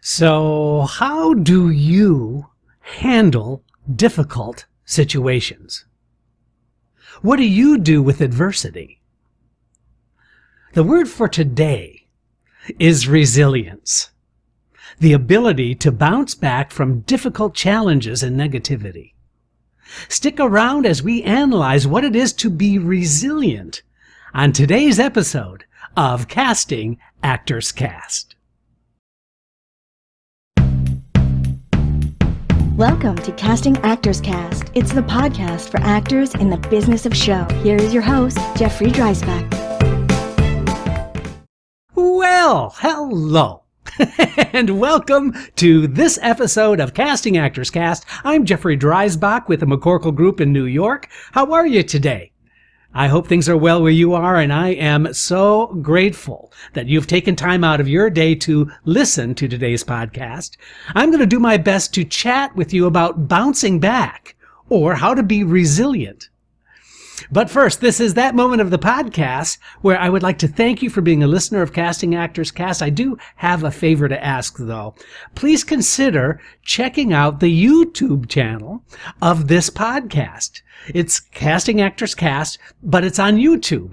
So, how do you handle difficult situations? What do you do with adversity? The word for today is resilience, the ability to bounce back from difficult challenges and negativity. Stick around as we analyze what it is to be resilient on today's episode of Casting Actors Cast. Welcome to Casting Actors Cast. It's the podcast for actors in the business of show. Here is your host, Jeffrey Dreisbach. Well, hello, and welcome to this episode of Casting Actors Cast. I'm Jeffrey Dreisbach with the McCorkle Group in New York. How are you today? I hope things are well where you are, and I am so grateful that you've taken time out of your day to listen to today's podcast. I'm going to do my best to chat with you about bouncing back or how to be resilient. But first, this is that moment of the podcast where I would like to thank you for being a listener of Casting Actors Cast. I do have a favor to ask, though. Please consider checking out the YouTube channel of this podcast. It's Casting Actors Cast, but it's on YouTube.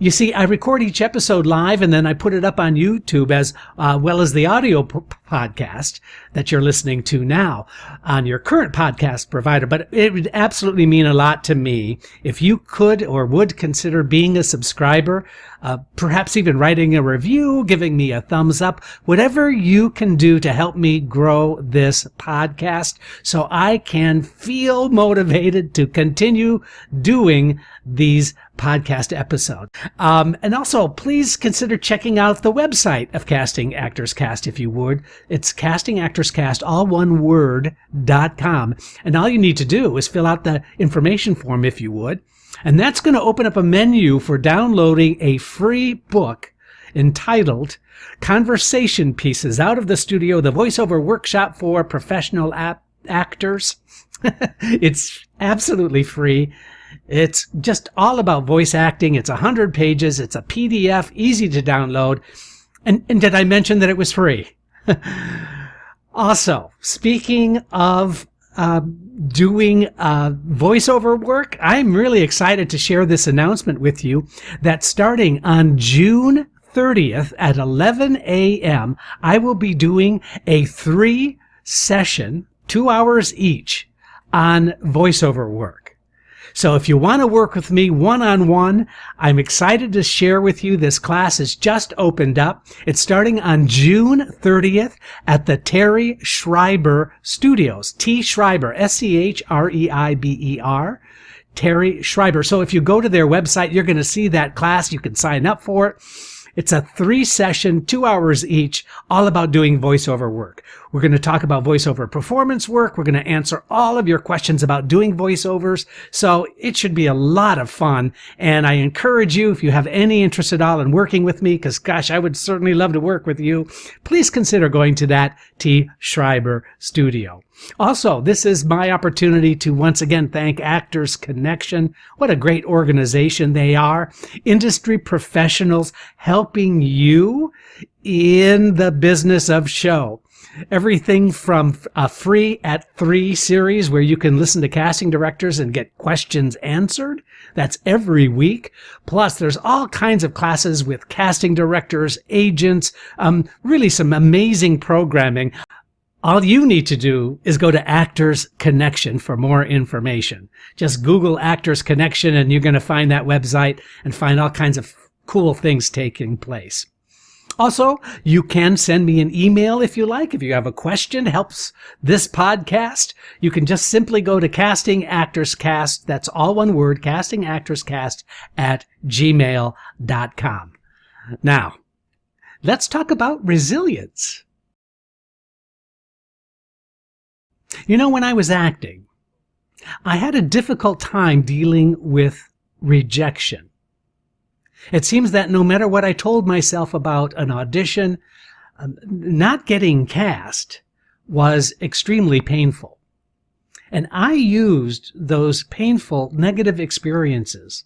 You see, I record each episode live and then I put it up on YouTube as well as the audio podcast that you're listening to now on your current podcast provider. But it would absolutely mean a lot to me if you could or would consider being a subscriber, perhaps even writing a review, giving me a thumbs up, whatever you can do to help me grow this podcast so I can feel motivated to continue doing these podcast episode. And also, please consider checking out the website of Casting Actors Cast if you would. It's castingactorscast, all one word, .com. And all you need to do is fill out the information form if you would. And that's going to open up a menu for downloading a free book entitled Conversation Pieces Out of the Studio, the Voiceover Workshop for Professional Actors. It's absolutely free. It's just all about voice acting. It's 100 pages. It's a PDF, easy to download. And did I mention that it was free? Also, speaking of doing voiceover work, I'm really excited to share this announcement with you that starting on June 30th at 11 a.m., I will be doing a 3-session, 2 hours each, on voiceover work. So if you want to work with me one-on-one, I'm excited to share with you. This class has just opened up. It's starting on June 30th at the Terry Schreiber Studios. T. Schreiber, S-C-H-R-E-I-B-E-R. Terry Schreiber. So if you go to their website, you're going to see that class. You can sign up for it. It's a 3-session, 2 hours each, all about doing voiceover work. We're going to talk about voiceover performance work. We're going to answer all of your questions about doing voiceovers. So it should be a lot of fun. And I encourage you, if you have any interest at all in working with me, because gosh, I would certainly love to work with you, please consider going to that T. Schreiber studio. Also, this is my opportunity to once again thank Actors Connection. What a great organization they are. Industry professionals helping you in the business of show. Everything from a free at 3 series where you can listen to casting directors and get questions answered. That's every week. Plus, there's all kinds of classes with casting directors, agents, really some amazing programming. All you need to do is go to Actors Connection for more information. Just Google Actors Connection and you're going to find that website and find all kinds of cool things taking place. Also, you can send me an email if you like. If you have a question, helps this podcast, you can just simply go to Casting Actors Cast. That's all one word, castingactorscast @gmail.com. Now, let's talk about resilience. You know, when I was acting, I had a difficult time dealing with rejection. It seems that no matter what I told myself about an audition, not getting cast was extremely painful. And I used those painful negative experiences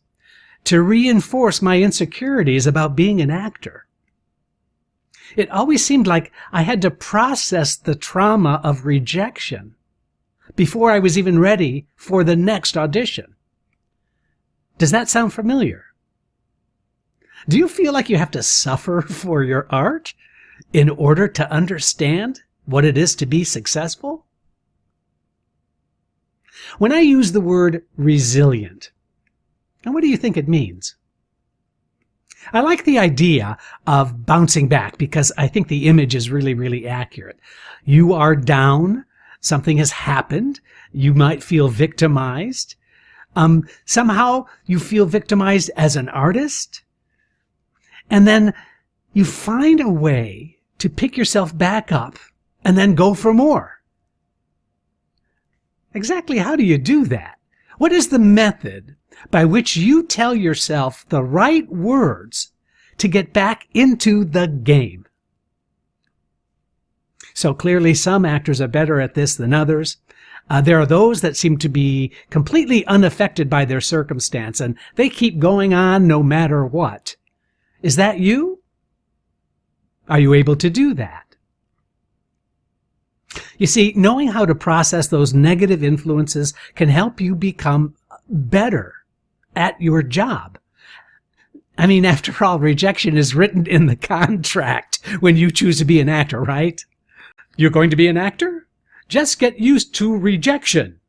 to reinforce my insecurities about being an actor. It always seemed like I had to process the trauma of rejection before I was even ready for the next audition. Does that sound familiar? Do you feel like you have to suffer for your art in order to understand what it is to be successful? When I use the word resilient, now what do you think it means? I like the idea of bouncing back because I think the image is really, really accurate. You are down, something has happened, you might feel victimized. Somehow you feel victimized as an artist, and then you find a way to pick yourself back up and then go for more. Exactly how do you do that? What is the method by which you tell yourself the right words to get back into the game? So clearly some actors are better at this than others. There are those that seem to be completely unaffected by their circumstance, and they keep going on no matter what. Is that you? Are you able to do that? You see, knowing how to process those negative influences can help you become better at your job. I mean, after all, rejection is written in the contract when you choose to be an actor, right? You're going to be an actor? Just get used to rejection.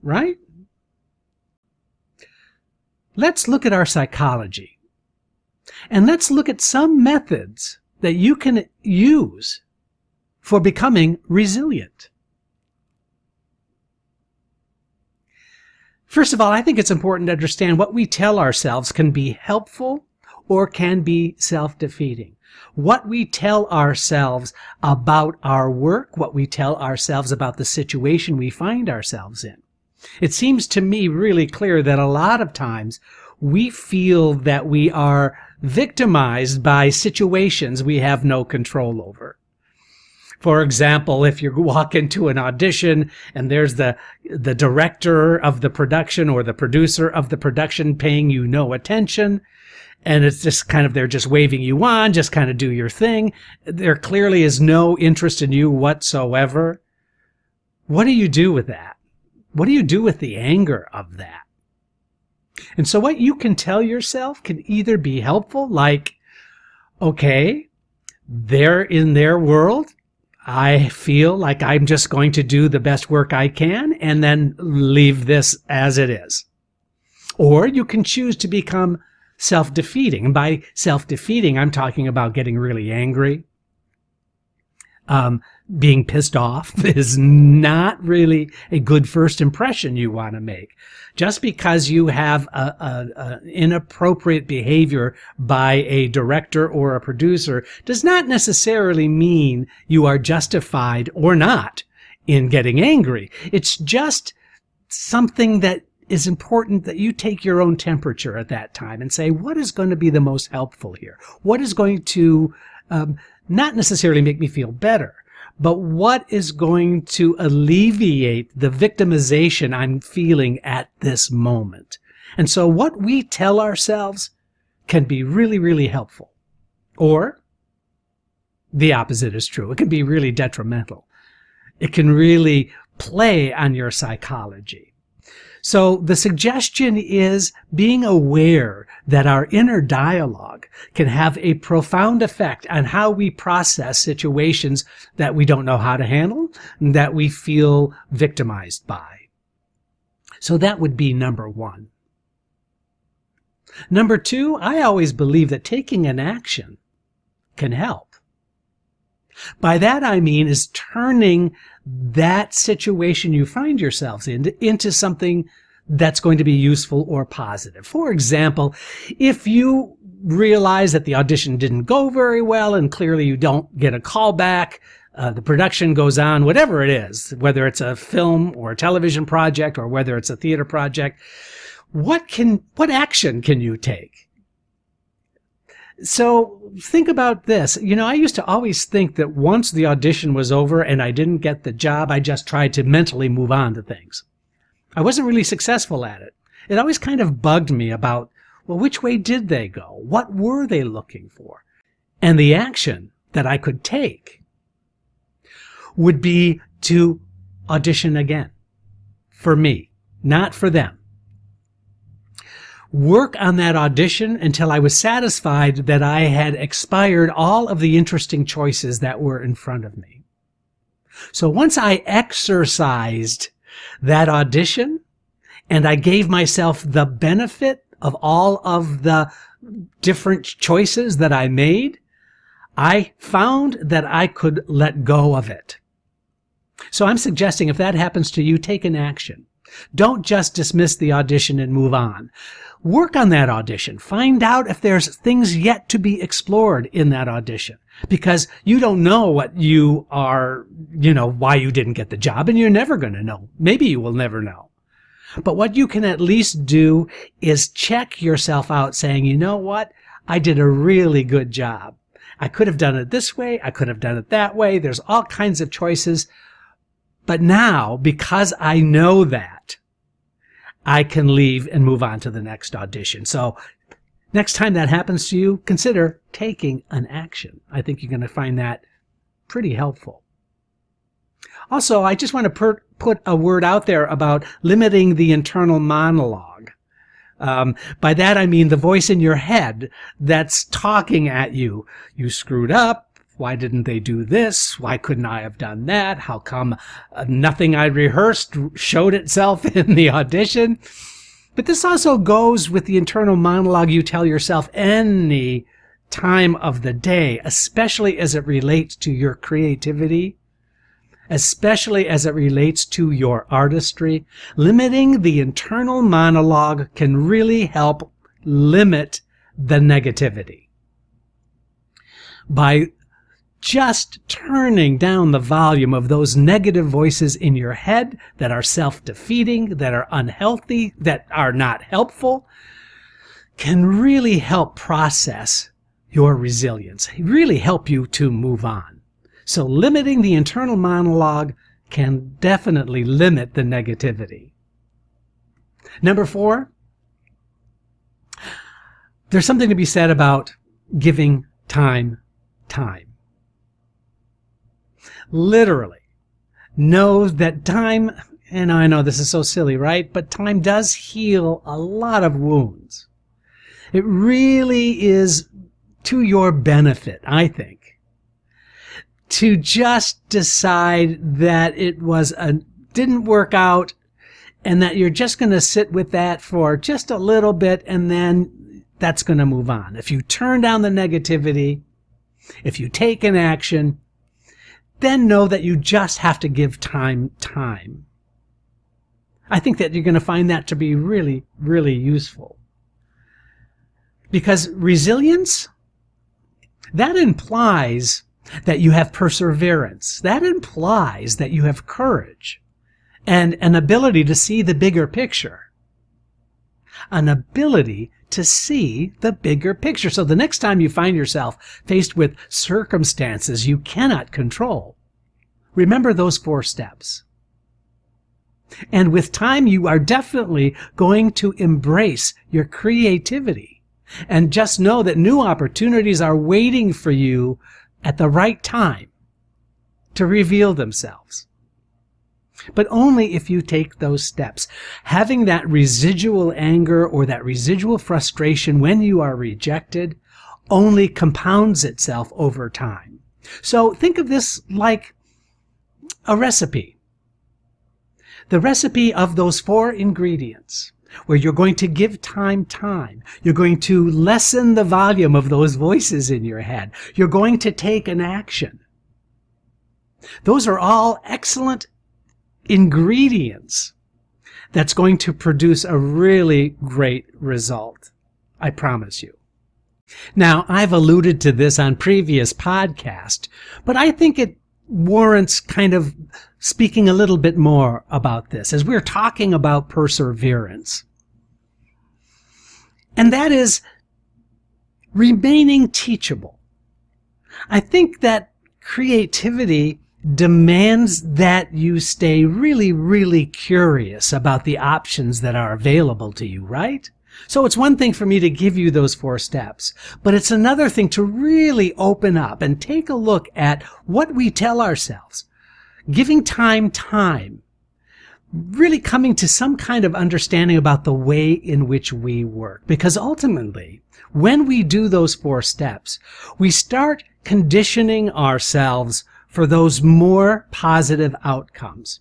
Right? Let's look at our psychology. And let's look at some methods that you can use for becoming resilient. First of all, I think it's important to understand what we tell ourselves can be helpful or can be self-defeating. What we tell ourselves about our work, what we tell ourselves about the situation we find ourselves in. It seems to me really clear that a lot of times we feel that we are victimized by situations we have no control over. For example, if you walk into an audition and there's the director of the production or the producer of the production paying you no attention, and it's just kind of, they're just waving you on, just kind of do your thing. There clearly is no interest in you whatsoever. What do you do with that? What do you do with the anger of that? And so what you can tell yourself can either be helpful, like, okay, they're in their world. I feel like I'm just going to do the best work I can and then leave this as it is. Or you can choose to become self-defeating. And by self-defeating, I'm talking about getting really angry. Being pissed off is not really a good first impression you want to make. Just because you have a inappropriate behavior by a director or a producer does not necessarily mean you are justified or not in getting angry. It's just something that is important that you take your own temperature at that time and say, what is going to be the most helpful here? What is going to not necessarily make me feel better, but what is going to alleviate the victimization I'm feeling at this moment? And so what we tell ourselves can be really, really helpful. Or the opposite is true. It can be really detrimental. It can really play on your psychology. So the suggestion is being aware that our inner dialogue can have a profound effect on how we process situations that we don't know how to handle, and that we feel victimized by. So that would be number one. Number two, I always believe that taking an action can help. By that I mean is turning that situation you find yourselves in into something that's going to be useful or positive. For example, if you realize that the audition didn't go very well and clearly you don't get a call back, the production goes on, whatever it is, whether it's a film or a television project or whether it's a theater project, what action can you take? So think about this. You know, I used to always think that once the audition was over and I didn't get the job, I just tried to mentally move on to things. I wasn't really successful at it. It always kind of bugged me about, well, which way did they go? What were they looking for? And the action that I could take would be to audition again. For me, not for them. Work on that audition until I was satisfied that I had expired all of the interesting choices that were in front of me. So once I exercised that audition and I gave myself the benefit of all of the different choices that I made, I found that I could let go of it. So I'm suggesting if that happens to you, take an action. Don't just dismiss the audition and move on. Work on that audition. Find out if there's things yet to be explored in that audition, because you don't know what you are, why you didn't get the job, and you're never going to know. Maybe you will never know. But what you can at least do is check yourself out saying, you know what? I did a really good job. I could have done it this way. I could have done it that way. There's all kinds of choices. But now, because I know that, I can leave and move on to the next audition. So next time that happens to you, consider taking an action. I think you're going to find that pretty helpful. Also, I just want to put a word out there about limiting the internal monologue. By that, I mean the voice in your head that's talking at you. You screwed up. Why didn't they do this? Why couldn't I have done that? How come nothing I rehearsed showed itself in the audition? But this also goes with the internal monologue you tell yourself any time of the day, especially as it relates to your creativity, especially as it relates to your artistry. Limiting the internal monologue can really help limit the negativity. By just turning down the volume of those negative voices in your head that are self-defeating, that are unhealthy, that are not helpful, can really help process your resilience, really help you to move on. So limiting the internal monologue can definitely limit the negativity. Number 4, there's something to be said about giving time. Literally knows that time, and I know this is so silly, right? But time does heal a lot of wounds. It really is to your benefit, I think, to just decide that it didn't work out and that you're just going to sit with that for just a little bit and then that's going to move on. If you turn down the negativity, if you take an action, then know that you just have to give time. I think that you're going to find that to be really, really useful. Because resilience, that implies that you have perseverance. That implies that you have courage and an ability to see the bigger picture. An ability to see the bigger picture. So the next time you find yourself faced with circumstances you cannot control, remember those 4 steps. And with time, you are definitely going to embrace your creativity. And just know that new opportunities are waiting for you at the right time to reveal themselves. But only if you take those steps. Having that residual anger or that residual frustration when you are rejected only compounds itself over time. So think of this like a recipe. The recipe of those 4 ingredients, where you're going to give time. You're going to lessen the volume of those voices in your head. You're going to take an action. Those are all excellent ingredients that's going to produce a really great result. I promise you. Now, I've alluded to this on previous podcasts, but I think it warrants kind of speaking a little bit more about this as we're talking about perseverance. And that is remaining teachable. I think that creativity demands that you stay really, really curious about the options that are available to you, right? So it's one thing for me to give you those 4 steps, but it's another thing to really open up and take a look at what we tell ourselves. Giving time, really coming to some kind of understanding about the way in which we work. Because ultimately, when we do those 4 steps, we start conditioning ourselves for those more positive outcomes.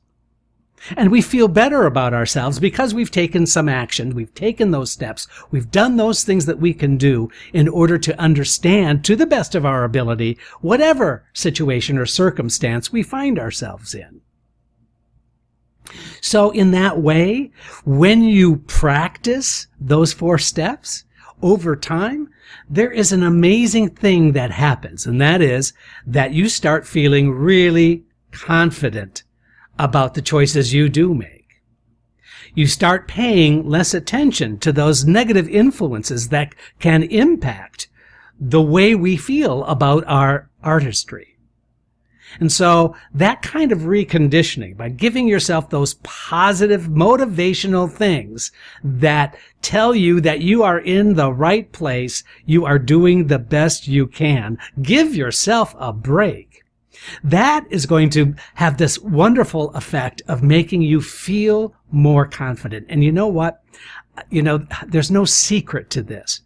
And we feel better about ourselves because we've taken some action, we've taken those steps, we've done those things that we can do in order to understand, to the best of our ability, whatever situation or circumstance we find ourselves in. So in that way, when you practice those 4 steps over time, there is an amazing thing that happens, and that is that you start feeling really confident about the choices you do make. You start paying less attention to those negative influences that can impact the way we feel about our artistry. And so that kind of reconditioning, by giving yourself those positive motivational things that tell you that you are in the right place, you are doing the best you can, give yourself a break. That is going to have this wonderful effect of making you feel more confident. And you know what? There's no secret to this,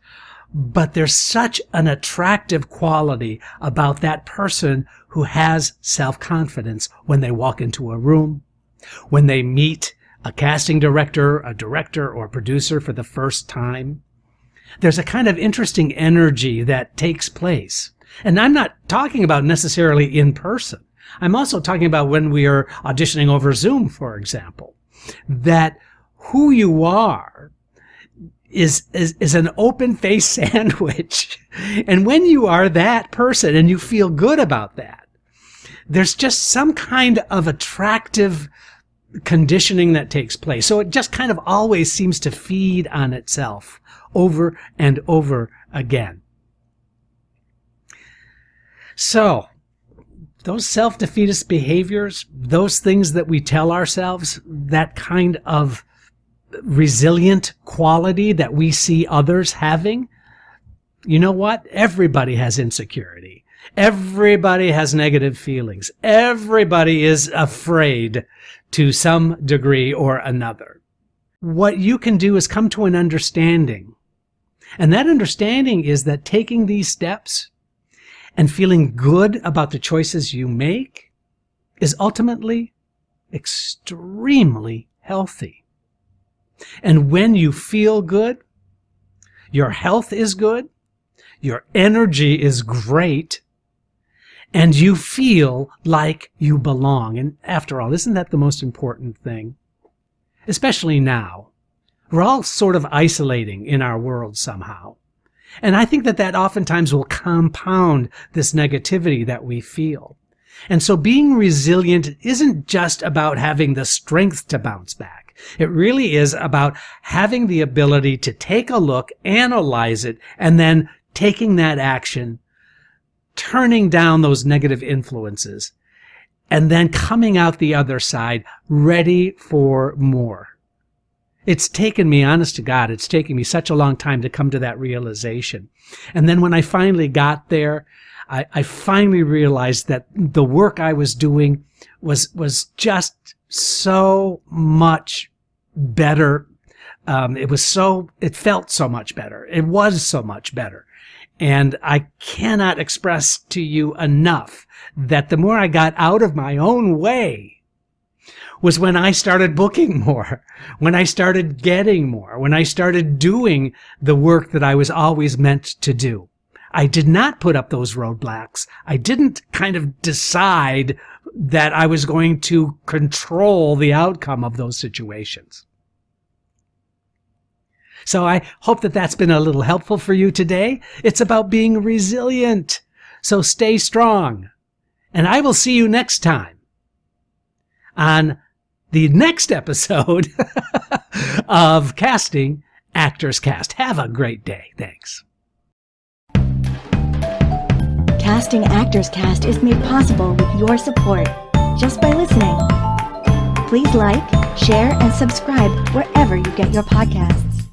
but there's such an attractive quality about that person who has self-confidence when they walk into a room, when they meet a casting director, a director, or producer for the first time. There's a kind of interesting energy that takes place. And I'm not talking about necessarily in person. I'm also talking about when we are auditioning over Zoom, for example, that who you are is an open-faced sandwich. And when you are that person and you feel good about that, there's just some kind of attractive conditioning that takes place. So it just kind of always seems to feed on itself over and over again. So, those self-defeatist behaviors, those things that we tell ourselves, that kind of resilient quality that we see others having, you know what? Everybody has insecurity. Everybody has negative feelings. Everybody is afraid to some degree or another. What you can do is come to an understanding. And that understanding is that taking these steps and feeling good about the choices you make is ultimately extremely healthy. And when you feel good, your health is good, your energy is great, and you feel like you belong. And after all, isn't that the most important thing? Especially now. We're all sort of isolating in our world somehow. And I think that oftentimes will compound this negativity that we feel. And so being resilient isn't just about having the strength to bounce back. It really is about having the ability to take a look, analyze it, and then taking that action, turning down those negative influences, and then coming out the other side ready for more. It's taken me, honest to God, it's taken me such a long time to come to that realization. And then when I finally got there, I finally realized that the work I was doing was just so much better. It felt so much better. It was so much better. And I cannot express to you enough that the more I got out of my own way was when I started booking more, when I started getting more, when I started doing the work that I was always meant to do. I did not put up those roadblocks. I didn't kind of decide that I was going to control the outcome of those situations. So I hope that that's been a little helpful for you today. It's about being resilient. So stay strong. And I will see you next time on the next episode of Casting Actors Cast. Have a great day. Thanks. Casting Actors Cast is made possible with your support just by listening. Please like, share, and subscribe wherever you get your podcasts.